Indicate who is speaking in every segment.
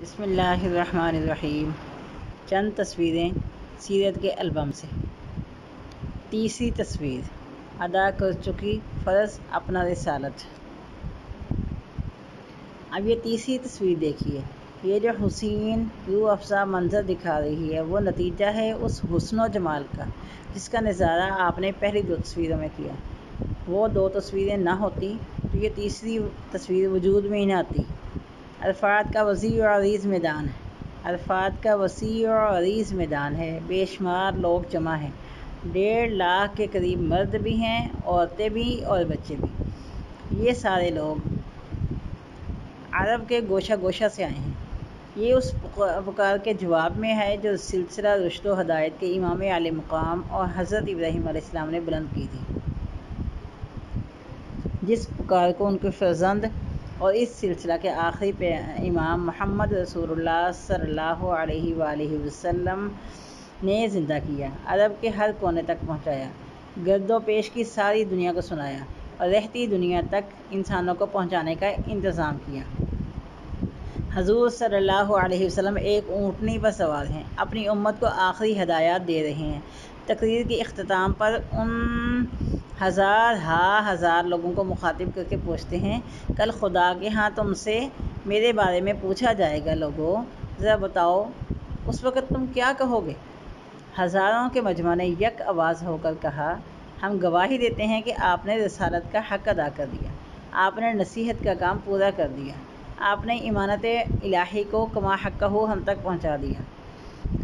Speaker 1: بسم اللہ الرحمن الرحیم۔ چند تصویریں سیرت کے البم سے۔ تیسری تصویر، ادا کر چکی فرض اپنا رسالت۔ اب یہ تیسری تصویر دیکھیے، یہ جو حسین روح افزا منظر دکھا رہی ہے وہ نتیجہ ہے اس حسن و جمال کا جس کا نظارہ آپ نے پہلی دو تصویروں میں کیا۔ وہ دو تصویریں نہ ہوتی تو یہ تیسری تصویر وجود میں ہی نہ آتی۔ عرفات کا وسیع و عریض میدان ہے، عرفات کا وسیع و عریض میدان ہے، بے شمار لوگ جمع ہیں، 1.5 لاکھ کے قریب مرد بھی ہیں، عورتیں بھی اور بچے بھی۔ یہ سارے لوگ عرب کے گوشہ گوشہ سے آئے ہیں۔ یہ اس پکار کے جواب میں ہے جو سلسلہ رشد و ہدایت کے امام عالی مقام اور حضرت ابراہیم علیہ السلام نے بلند کی تھی، جس پکار کو ان کے فرزند اور اس سلسلہ کے آخری امام محمد رسول اللہ صلی اللہ علیہ وآلہ وسلم نے زندہ کیا، عرب کے ہر کونے تک پہنچایا، گرد و پیش کی ساری دنیا کو سنایا اور رہتی دنیا تک انسانوں کو پہنچانے کا انتظام کیا۔ حضور صلی اللہ علیہ وسلم ایک اونٹنی پر سوار ہیں، اپنی امت کو آخری ہدایات دے رہے ہیں۔ تقریر کے اختتام پر ان ہزار لوگوں کو مخاطب کر کے پوچھتے ہیں، کل خدا کے ہاں تم سے میرے بارے میں پوچھا جائے گا، لوگوں ذرا بتاؤ اس وقت تم کیا کہو گے؟ ہزاروں کے مجمع نے یک آواز ہو کر کہا، ہم گواہی دیتے ہیں کہ آپ نے رسالت کا حق ادا کر دیا، آپ نے نصیحت کا کام پورا کر دیا، آپ نے امانت الہی کو کما حقہ ہم تک پہنچا دیا۔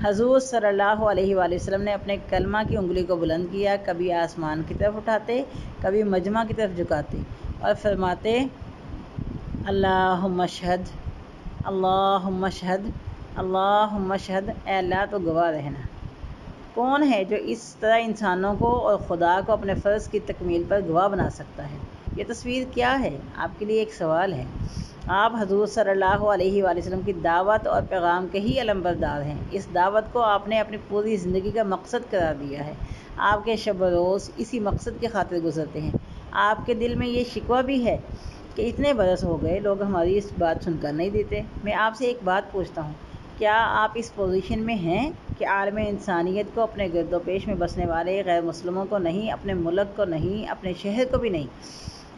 Speaker 1: حضور صلی اللہ علیہ وآلہ وسلم نے اپنے کلمہ کی انگلی کو بلند کیا، کبھی آسمان کی طرف اٹھاتے، کبھی مجمع کی طرف جھکاتے اور فرماتے، اللہم اشہد، اللہم اشہد، اللہم اشہد، اے اللہ تو گواہ رہنا۔ کون ہے جو اس طرح انسانوں کو اور خدا کو اپنے فرض کی تکمیل پر گواہ بنا سکتا ہے؟ یہ تصویر کیا ہے؟ آپ کے لیے ایک سوال ہے۔ آپ حضور صلی اللہ علیہ وآلہ وسلم کی دعوت اور پیغام کے ہی علمبردار ہیں۔ اس دعوت کو آپ نے اپنی پوری زندگی کا مقصد قرار دیا ہے۔ آپ کے شب و روز اسی مقصد کی خاطر گزرتے ہیں۔ آپ کے دل میں یہ شکوہ بھی ہے کہ اتنے برس ہو گئے لوگ ہماری اس بات سن کر نہیں دیتے۔ میں آپ سے ایک بات پوچھتا ہوں، کیا آپ اس پوزیشن میں ہیں کہ عالم انسانیت کو، اپنے گرد و پیش میں بسنے والے غیر مسلموں کو نہیں، اپنے ملک کو نہیں، اپنے شہر کو بھی نہیں،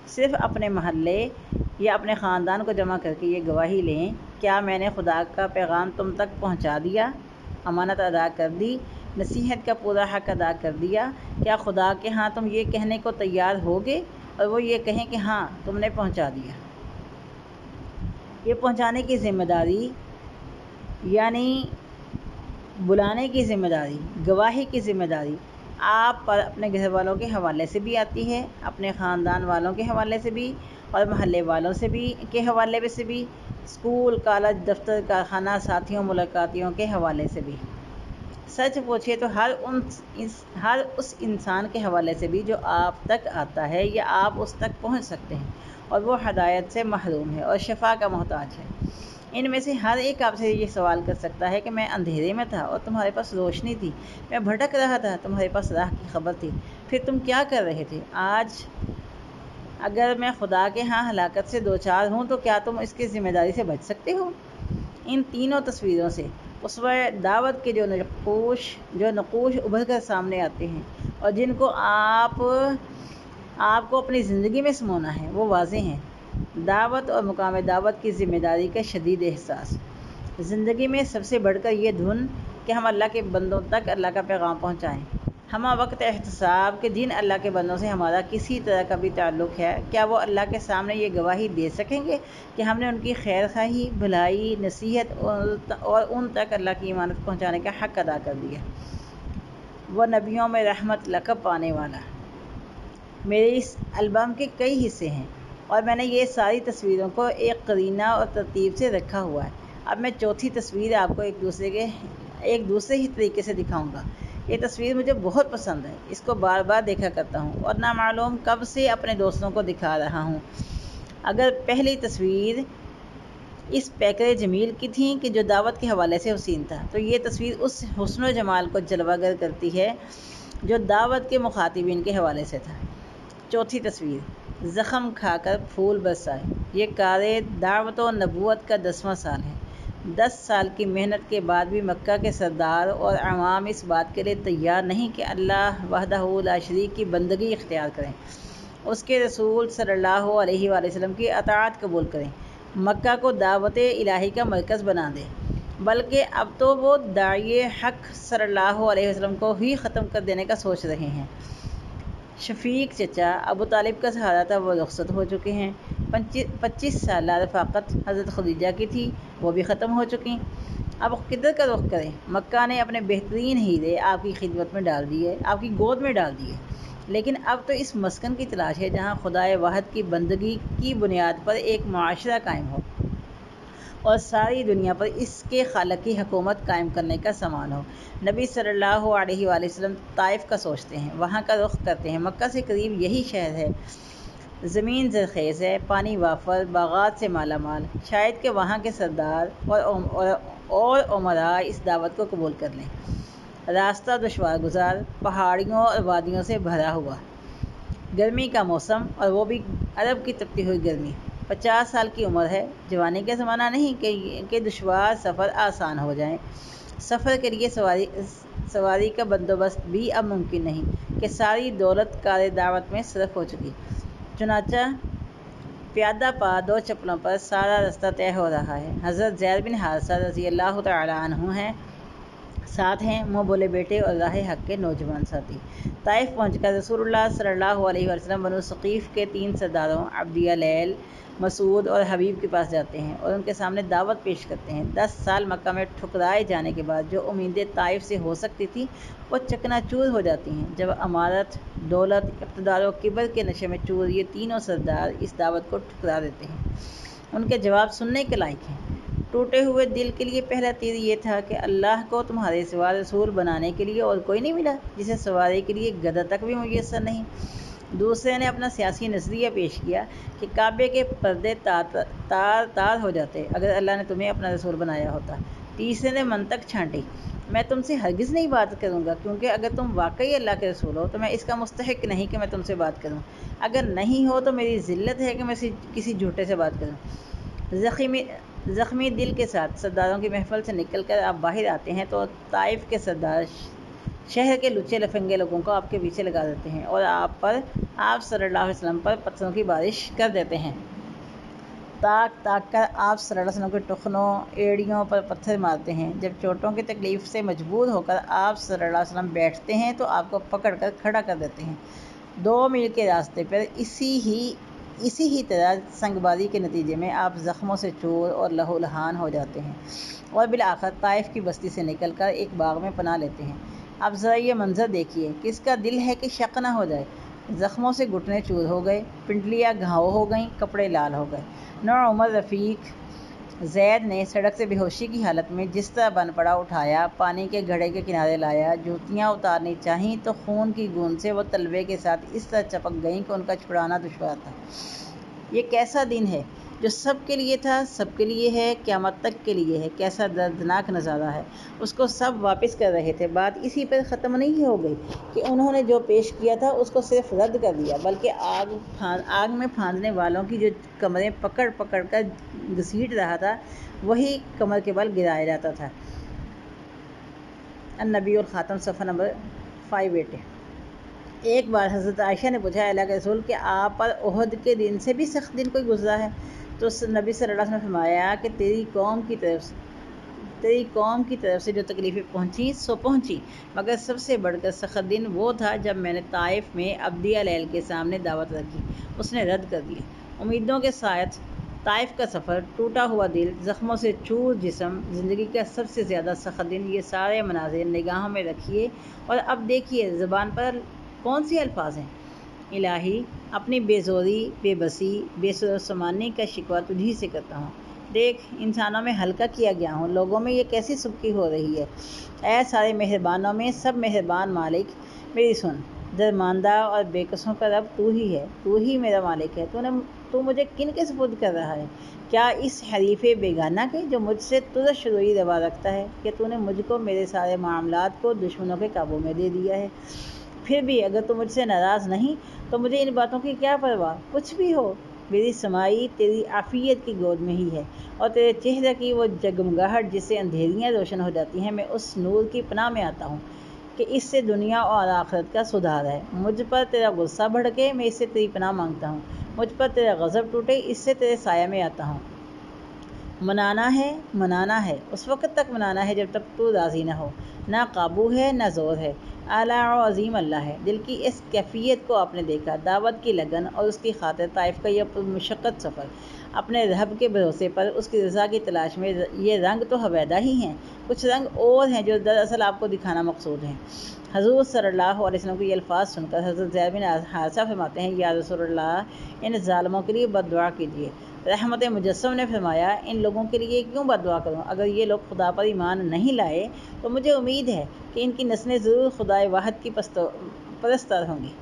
Speaker 1: صرف اپنے محلے یا اپنے خاندان کو جمع کر کے یہ گواہی لیں، کیا میں نے خدا کا پیغام تم تک پہنچا دیا، امانت ادا کر دی، نصیحت کا پورا حق ادا کر دیا؟ کیا خدا کے ہاں تم یہ کہنے کو تیار ہوگے اور وہ یہ کہیں کہ ہاں تم نے پہنچا دیا؟ یہ پہنچانے کی ذمہ داری، یعنی بلانے کی ذمہ داری، گواہی کی ذمہ داری آپ پر اپنے گھر والوں کے حوالے سے بھی آتی ہے، اپنے خاندان والوں کے حوالے سے بھی اور محلے والوں سے بھی کے حوالے سے بھی، اسکول، کالج، دفتر، کارخانہ، ساتھیوں، ملاقاتیوں کے حوالے سے بھی۔ سچ پوچھے تو ہر اس انسان کے حوالے سے بھی جو آپ تک آتا ہے یا آپ اس تک پہنچ سکتے ہیں اور وہ ہدایت سے محروم ہے اور شفا کا محتاج ہے۔ ان میں سے ہر ایک آپ سے یہ سوال کر سکتا ہے کہ میں اندھیرے میں تھا اور تمہارے پاس روشنی تھی، میں بھٹک رہا تھا، تمہارے پاس راہ کی خبر تھی، پھر تم کیا کر رہے تھے؟ آج اگر میں خدا کے ہاں ہلاکت سے دوچار ہوں تو کیا تم اس کی ذمہ داری سے بچ سکتے ہو؟ ان تینوں تصویروں سے اسوہ دعوت کے جو نقوش ابھر کر سامنے آتے ہیں اور جن کو آپ کو اپنی زندگی میں سمونا ہے وہ واضح ہیں۔ دعوت اور مقام دعوت کی ذمہ داری کا شدید احساس، زندگی میں سب سے بڑھ کر یہ دھن کہ ہم اللہ کے بندوں تک اللہ کا پیغام پہنچائیں۔ ہمہ وقت احتساب کہ جن اللہ کے بندوں سے ہمارا کسی طرح کا بھی تعلق ہے، کیا وہ اللہ کے سامنے یہ گواہی دے سکیں گے کہ ہم نے ان کی خیر خواہی، بھلائی، نصیحت اور ان تک اللہ کی امانت پہنچانے کا حق ادا کر دیا؟ وہ نبیوں میں رحمت لقب پانے والا۔ میرے اس البم کے کئی حصے ہیں اور میں نے یہ ساری تصویروں کو ایک قرینہ اور ترتیب سے رکھا ہوا ہے۔ اب میں چوتھی تصویر آپ کو ایک دوسرے ہی طریقے سے دکھاؤں گا۔ یہ تصویر مجھے بہت پسند ہے، اس کو بار بار دیکھا کرتا ہوں اور نامعلوم کب سے اپنے دوستوں کو دکھا رہا ہوں۔ اگر پہلی تصویر اس پیکر جمیل کی تھی کہ جو دعوت کے حوالے سے حسین تھا، تو یہ تصویر اس حسن و جمال کو جلوہ گر کرتی ہے جو دعوت کے مخاطبین کے حوالے سے تھا۔ چوتھی تصویر، زخم کھا کر پھول برسائے، یہ کار دعوت و نبوت کا 10واں سال ہے۔ 10 سال کی محنت کے بعد بھی مکہ کے سردار اور عوام اس بات کے لیے تیار نہیں کہ اللہ وحدہ لا شریک کی بندگی اختیار کریں، اس کے رسول صلی اللہ علیہ وآلہ وسلم کی اطاعت قبول کریں، مکہ کو دعوت الہی کا مرکز بنا دیں، بلکہ اب تو وہ داعی حق صلی اللہ علیہ وسلم کو ہی ختم کر دینے کا سوچ رہے ہیں۔ شفیق چچا ابو طالب کا سہارا تھا، وہ رخصت ہو چکے ہیں۔ 25 سالہ رفاقت حضرت خدیجہ کی تھی، وہ بھی ختم ہو چکی۔ اب کدھر کا رخ کریں؟ مکہ نے اپنے بہترین ہیرے آپ کی خدمت میں ڈال دیے، آپ کی گود میں ڈال دیے، لیکن اب تو اس مسکن کی تلاش ہے جہاں خدائے واحد کی بندگی کی بنیاد پر ایک معاشرہ قائم ہو اور ساری دنیا پر اس کے خالق کی حکومت قائم کرنے کا سامان ہو۔ نبی صلی اللہ علیہ وآلہ وسلم طائف کا سوچتے ہیں، وہاں کا رخ کرتے ہیں۔ مکہ سے قریب یہی شہر ہے، زمین زرخیز ہے، پانی وافر، باغات سے مالا مال، شاید کہ وہاں کے سردار اور امراء اس دعوت کو قبول کر لیں۔ راستہ دشوار گزار، پہاڑیوں اور وادیوں سے بھرا ہوا، گرمی کا موسم، اور وہ بھی عرب کی تپتی ہوئی گرمی۔ 50 سال کی عمر ہے، جوانی کا زمانہ نہیں کہ دشوار سفر آسان ہو جائیں۔ سفر کے لیے سواری کا بندوبست بھی اب ممکن نہیں کہ ساری دولت کار دعوت میں صرف ہو چکی۔ چنانچہ پیادہ پا 2 چپلوں پر سارا راستہ طے ہو رہا ہے۔ حضرت زید بن حارثہ رضی اللہ تعالی عنہ ساتھ ہیں، منہ بولے بیٹے اور راہ حق کے نوجوان ساتھی۔ طائف پہنچ کر رسول اللہ صلی اللہ علیہ وسلم بنو ثقیف کے 3 سرداروں عبدیہ لیل، مسعود اور حبیب کے پاس جاتے ہیں اور ان کے سامنے دعوت پیش کرتے ہیں۔ 10 سال مکہ میں ٹھکرائے جانے کے بعد جو امیدیں طائف سے ہو سکتی تھی وہ چکنا چور ہو جاتی ہیں جب امارت، دولت، اقتدار و کبر کے نشے میں چور یہ تینوں سردار اس دعوت کو ٹھکرا دیتے ہیں۔ ان کے جواب سننے کے لائق ہیں۔ ٹوٹے ہوئے دل کے لیے پہلا تیر یہ تھا کہ اللہ کو تمہارے سوا رسول بنانے کے لیے اور کوئی نہیں ملا، جسے سواری کے لیے گدھا تک بھی میسر نہیں۔ دوسرے نے اپنا سیاسی نظریہ پیش کیا کہ کعبے کے پردے تار ہو جاتے اگر اللہ نے تمہیں اپنا رسول بنایا ہوتا۔ تیسرے نے منطق چھانٹی، میں تم سے ہرگز نہیں بات کروں گا، کیونکہ اگر تم واقعی اللہ کے رسول ہو تو میں اس کا مستحق نہیں کہ میں تم سے بات کروں، اگر نہیں ہو تو میری ذلت ہے کہ میں کسی جھوٹے سے بات کروں۔ زخمی دل کے ساتھ سرداروں کی محفل سے نکل کر آپ باہر آتے ہیں تو طائف کے سردار شہر کے لچے لفنگے لوگوں کو آپ کے پیچھے لگا دیتے ہیں اور آپ صلی اللہ علیہ وسلم پر پتھروں کی بارش کر دیتے ہیں۔ تاک کر آپ صلی اللہ علیہ وسلم کے ٹخنوں، ایڑیوں پر پتھر مارتے ہیں۔ جب چوٹوں کی تکلیف سے مجبور ہو کر آپ صلی اللہ علیہ وسلم بیٹھتے ہیں تو آپ کو پکڑ کر کھڑا کر دیتے ہیں۔ 2 میل کے راستے پر اسی ہی طرح سنگ باری کے نتیجے میں آپ زخموں سے چور اور لہو لہان ہو جاتے ہیں اور بالآخر طائف کی بستی سے نکل کر ایک باغ میں پناہ لیتے ہیں۔ اب ذرا یہ منظر دیکھیے، کس کا دل ہے کہ شک نہ ہو جائے؟ زخموں سے گھٹنے چور ہو گئے، پنڈلیاں گھاؤ ہو گئیں، کپڑے لال ہو گئے۔ عمر رفیق زید نے سڑک سے بے ہوشی کی حالت میں جس طرح بن پڑا اٹھایا، پانی کے گھڑے کے کنارے لایا، جوتیاں اتارنی چاہییں تو خون کی گوند سے وہ تلوے کے ساتھ اس طرح چپک گئیں کہ ان کا چھڑانا دشوار تھا۔ یہ کیسا دن ہے جو سب کے لیے تھا، سب کے لیے ہے، قیامت تک کے لیے ہے۔ کیسا دردناک نظارہ ہے، اس کو سب واپس کر رہے تھے۔ بات اسی پر ختم نہیں ہو گئی کہ انہوں نے جو پیش کیا تھا اس کو صرف رد کر دیا، بلکہ آگ میں پھاندنے والوں کی جو کمریں پکڑ پکڑ کر گھسیٹ رہا تھا وہی کمر کے بل گرایا جاتا تھا۔ النبی الخاتم صفحہ نمبر 580۔ ایک بار حضرت عائشہ نے پوچھا، اللہ کے رسول، کہ آپ پر احد کے دن سے بھی سخت دن کوئی گزرا ہے؟ تو نبی صلی اللہ علیہ وسلم نے فرمایا کہ تیری قوم کی طرف سے جو تکلیفیں پہنچی سو پہنچی، مگر سب سے بڑھ کر سخت دن وہ تھا جب میں نے طائف میں عبدیہ لیل کے سامنے دعوت رکھی، اس نے رد کر دی۔ امیدوں کے ساتھ طائف کا سفر، ٹوٹا ہوا دل، زخموں سے چور جسم، زندگی کا سب سے زیادہ سخت دن، یہ سارے مناظر نگاہوں میں رکھیے اور اب دیکھیے زبان پر کون سی الفاظ ہیں۔ الہی، اپنی بے زوری، بے بسی، بے سر و سامانی کا شکوہ تجھی سے کرتا ہوں۔ دیکھ، انسانوں میں ہلکا کیا گیا ہوں، لوگوں میں یہ کیسی سبکی ہو رہی ہے۔ اے سارے مہربانوں میں سب مہربان مالک، میری سن۔ درماندہ اور بے کسوں کا رب تو ہی ہے، تو ہی میرا مالک ہے۔ تو مجھے کن کے سپرد کر رہا ہے؟ کیا اس حریف بیگانہ کے جو مجھ سے ترش روئی روا رکھتا ہے کہ تو نے مجھ کو میرے سارے معاملات کو دشمنوں کے قابو میں دے دیا ہے؟ پھر بھی اگر تو مجھ سے ناراض نہیں تو مجھے ان باتوں کی کیا پرواہ؟ کچھ بھی ہو، میری سمائی تیری عافیت کی گود میں ہی ہے اور تیرے چہرے کی وہ جگمگاہٹ جس سے اندھیریاں روشن ہو جاتی ہیں، میں اس نور کی پناہ میں آتا ہوں کہ اس سے دنیا اور آخرت کا سدھار ہے۔ مجھ پر تیرا غصہ بھڑکے، میں اس سے تیری پناہ مانگتا ہوں۔ مجھ پر تیرا غضب ٹوٹے، اس سے تیرے سایہ میں آتا ہوں۔ منانا ہے، اس وقت تک منانا ہے جب تک تو راضی نہ ہو۔ نہ قابو ہے نہ زور ہے، اعلیٰ و عظیم اللہ ہے۔ دل کی اس کیفیت کو آپ نے دیکھا، دعوت کی لگن اور اس کی خاطر طائف کا یہ مشقت سفر، اپنے رب کے بھروسے پر اس کی رضا کی تلاش میں۔ یہ رنگ تو حویدہ ہی ہیں، کچھ رنگ اور ہیں جو دراصل آپ کو دکھانا مقصود ہیں۔ حضور صلی اللہ علیہ وسلم کے یہ الفاظ سن کر حضرت زید بن حارثہ فرماتے ہیں، یا رسول اللہ، ان ظالموں کے لیے بد دعا کیجیے۔ رحمت مجسم نے فرمایا، ان لوگوں کے لیے کیوں بد دعا کروں؟ اگر یہ لوگ خدا پر ایمان نہیں لائے تو مجھے امید ہے کہ ان کی نسلیں ضرور خدائے واحد کی پرستار ہوں گی۔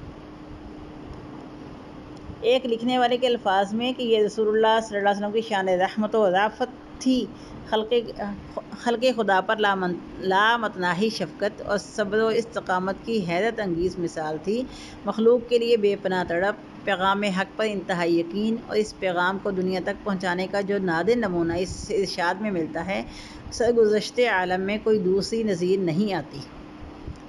Speaker 1: ایک لکھنے والے کے الفاظ میں کہ یہ رسول اللہ صلی اللہ علیہ وسلم کی شان رحمت و رافت تھی، خلق خدا پر لامتناہی شفقت اور صبر و استقامت کی حیرت انگیز مثال تھی، مخلوق کے لیے بے پناہ تڑپ، پیغام حق پر انتہائی یقین، اور اس پیغام کو دنیا تک پہنچانے کا جو نادر نمونہ اس ارشاد میں ملتا ہے، سرگزشتہ عالم میں کوئی دوسری نظیر نہیں آتی۔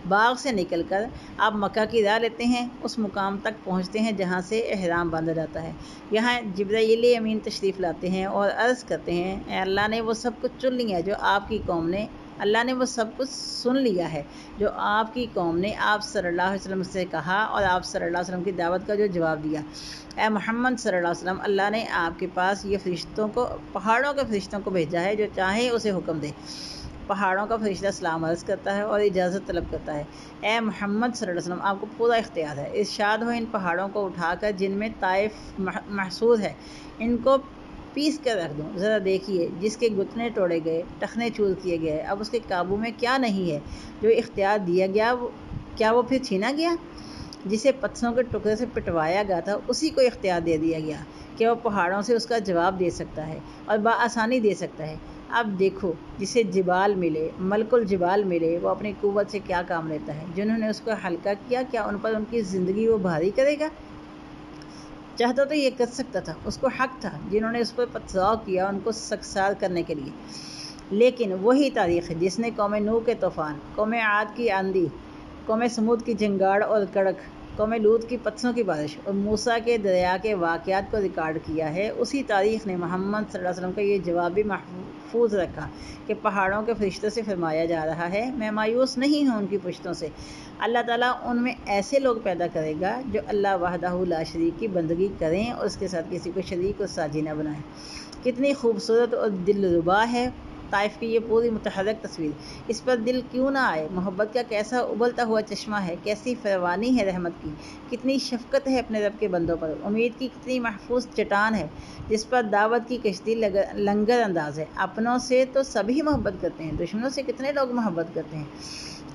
Speaker 1: باغ سے نکل کر آپ مکہ کی راہ لیتے ہیں، اس مقام تک پہنچتے ہیں جہاں سے احرام باندھا جاتا ہے۔ یہاں جبرائیل امین تشریف لاتے ہیں اور عرض کرتے ہیں، اے اللہ نے وہ سب کچھ چن لیا جو آپ کی قوم نے اللہ نے وہ سب کچھ سن لیا ہے جو آپ کی قوم نے آپ صلی اللہ علیہ وسلم سے کہا اور آپ صلی اللہ علیہ وسلم کی دعوت کا جو جواب دیا۔ اے محمد صلی اللہ علیہ وسلم، اللہ نے آپ کے پاس یہ پہاڑوں کے فرشتوں کو بھیجا ہے، جو چاہے اسے حکم دے۔ پہاڑوں کا فرشتہ سلام عرض کرتا ہے اور اجازت طلب کرتا ہے۔ اے محمد صلی اللہ علیہ وسلم، آپ کو پورا اختیار ہے، ارشاد ہو ان پہاڑوں کو اٹھا کر جن میں طائف محصور ہے، ان کو پیس کر رکھ دوں۔ ذرا دیکھیے، جس کے گھٹنے توڑے گئے، ٹخنے چور کیے گئے، اب اس کے قابو میں کیا نہیں ہے؟ جو اختیار دیا گیا کیا وہ پھر چھینا گیا؟ جسے پتھروں کے ٹکڑے سے پٹوایا گیا تھا، اسی کو اختیار دے دیا گیا کہ وہ پہاڑوں سے اس کا جواب دے سکتا ہے اور بآسانی دے سکتا ہے۔ اب دیکھو، جسے جبال ملے، ملک الجبال ملے، وہ اپنی قوت سے کیا کام لیتا ہے؟ جنہوں نے اس کو ہلکا کیا، کیا ان پر ان کی زندگی وہ بھاری کرے گا؟ چاہتا تو یہ کر سکتا تھا، اس کو حق تھا۔ جنہوں نے اس پر پتھراؤ کیا، ان کو سکسار کرنے کے لیے۔ لیکن وہی تاریخ ہے جس نے قوم نوح کے طوفان، قوم عاد کی آندھی، قوم سمود کی جنگاڑ اور کڑک، قوم لوط کی پتھروں کی بارش اور موسیٰ کے دریا کے واقعات کو ریکارڈ کیا ہے۔ اسی تاریخ نے محمد صلی اللہ علیہ وسلم کا یہ جواب بھی محفوظ رکھا کہ پہاڑوں کے فرشتوں سے فرمایا جا رہا ہے، میں مایوس نہیں ہوں ان کی پشتوں سے۔ اللہ تعالیٰ ان میں ایسے لوگ پیدا کرے گا جو اللہ وحدہ لا شریک کی بندگی کریں اور اس کے ساتھ کسی کو شریک اور ساجی نہ بنائیں۔ کتنی خوبصورت اور دلربا ہے طائف کی یہ پوری متحرک تصویر۔ اس پر دل کیوں نہ آئے؟ محبت کا کیسا ابلتا ہوا چشمہ ہے، کیسی فروانی ہے رحمت کی، کتنی شفقت ہے اپنے رب کے بندوں پر، امید کی کتنی محفوظ چٹان ہے جس پر دعوت کی کشتی لنگر انداز ہے۔ اپنوں سے تو سبھی محبت کرتے ہیں، دشمنوں سے کتنے لوگ محبت کرتے ہیں؟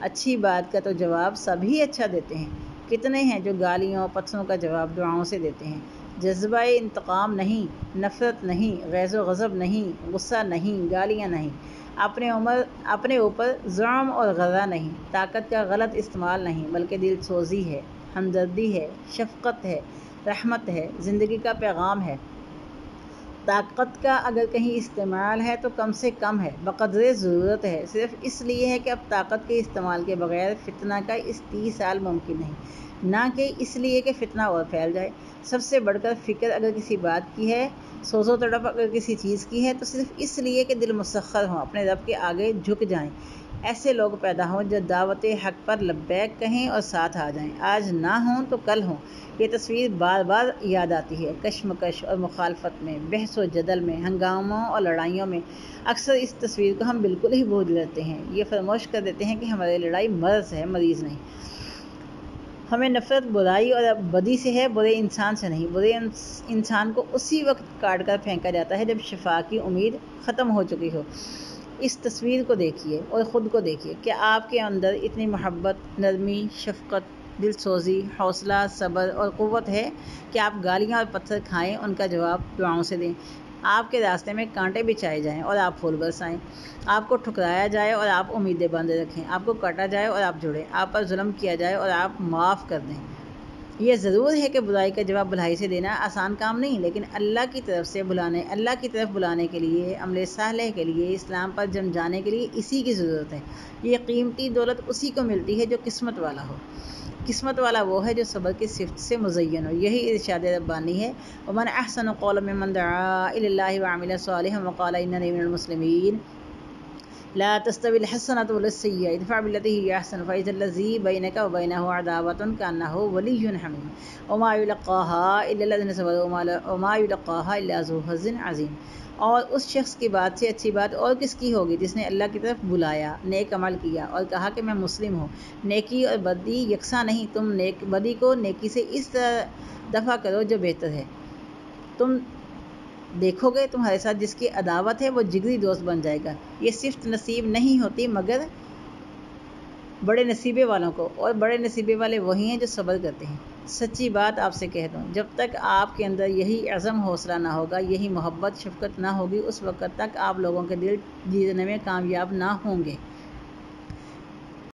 Speaker 1: اچھی بات کا تو جواب سبھی اچھا دیتے ہیں، کتنے ہیں جو گالیوں پتھروں کا جواب دعاؤں سے دیتے ہیں؟ جذبہ انتقام نہیں، نفرت نہیں، غیظ و غضب نہیں، غصہ نہیں، گالیاں نہیں، اپنے اوپر ظلم اور غرہ نہیں، طاقت کا غلط استعمال نہیں، بلکہ دل سوزی ہے، ہمدردی ہے، شفقت ہے، رحمت ہے، زندگی کا پیغام ہے۔ طاقت کا اگر کہیں استعمال ہے تو کم سے کم ہے، بقدر ضرورت ہے، صرف اس لیے ہے کہ اب طاقت کے استعمال کے بغیر فتنہ کا استئصال ممکن نہیں، نہ کہ اس لیے کہ فتنہ اور پھیل جائے۔ سب سے بڑھ کر فکر اگر کسی بات کی ہے، سوز و تڑپ اگر کسی چیز کی ہے، تو صرف اس لیے کہ دل مسخر ہوں، اپنے رب کے آگے جھک جائیں۔ ایسے لوگ پیدا ہوں جو دعوت حق پر لبیک کہیں اور ساتھ آ جائیں، آج نہ ہوں تو کل ہوں۔ یہ تصویر بار بار یاد آتی ہے، کشمکش اور مخالفت میں، بحث و جدل میں، ہنگاموں اور لڑائیوں میں اکثر اس تصویر کو ہم بالکل ہی بھول جاتے ہیں، یہ فراموش کر دیتے ہیں کہ ہماری لڑائی مرض ہے، مریض نہیں۔ ہمیں نفرت برائی اور بدی سے ہے، برے انسان سے نہیں۔ برے انسان کو اسی وقت کاٹ کر پھینکا جاتا ہے جب شفا کی امید ختم ہو چکی ہو۔ اس تصویر کو دیکھیے اور خود کو دیکھیے، کیا آپ کے اندر اتنی محبت، نرمی، شفقت، دل سوزی، حوصلہ، صبر اور قوت ہے کہ آپ گالیاں اور پتھر کھائیں، ان کا جواب دعاؤں سے دیں؟ آپ کے راستے میں کانٹے بچھائے جائیں اور آپ پھول برسائیں، آپ کو ٹھکرایا جائے اور آپ امیدیں باندھے رکھیں، آپ کو کاٹا جائے اور آپ جڑیں، آپ پر ظلم کیا جائے اور آپ معاف کر دیں۔ یہ ضرور ہے کہ برائی کا جواب بھلائی سے دینا آسان کام نہیں، لیکن اللہ کی طرف بلانے کے لیے، عمل صالح کے لیے، اسلام پر جم جانے کے لیے اسی کی ضرورت ہے۔ یہ قیمتی دولت اسی کو ملتی ہے جو قسمت والا ہو۔ قسمت والا وہ ہے جو صبر کی صفت سے مزین ہو۔ یہی ارشاد ربانی ہے، ومن احسن قولا ممن دعا الی اللہ وعمل صالحا وقال اننی من المسلمین لا تستوی الحسنۃ ولا السیئۃ ادفع بالتی ہی احسن فاذا الذی بینک وبینہ عداوۃ کانہ ولی حمیم وما یلقاها الا الذین صبروا وما یلقاها الا ذو حظ عظیم۔ اور اس شخص کی بات سے اچھی بات اور کس کی ہوگی جس نے اللہ کی طرف بلایا، نیک عمل کیا اور کہا کہ میں مسلم ہوں۔ نیکی اور بدی یکساں نہیں، تم بدی کو نیکی سے اس طرح دفع کرو جو بہتر ہے۔ تم دیکھو گے تمہارے ساتھ جس کی عداوت ہے وہ جگری دوست بن جائے گا۔ یہ صفت نصیب نہیں ہوتی مگر بڑے نصیبے والوں کو، اور بڑے نصیبے والے وہی ہیں جو صبر کرتے ہیں۔ سچی بات آپ سے کہہ دوں، جب تک آپ کے اندر یہی عزم حوصلہ نہ ہوگا، یہی محبت شفقت نہ ہوگی، اس وقت تک آپ لوگوں کے دل جیتنے میں کامیاب نہ ہوں گے۔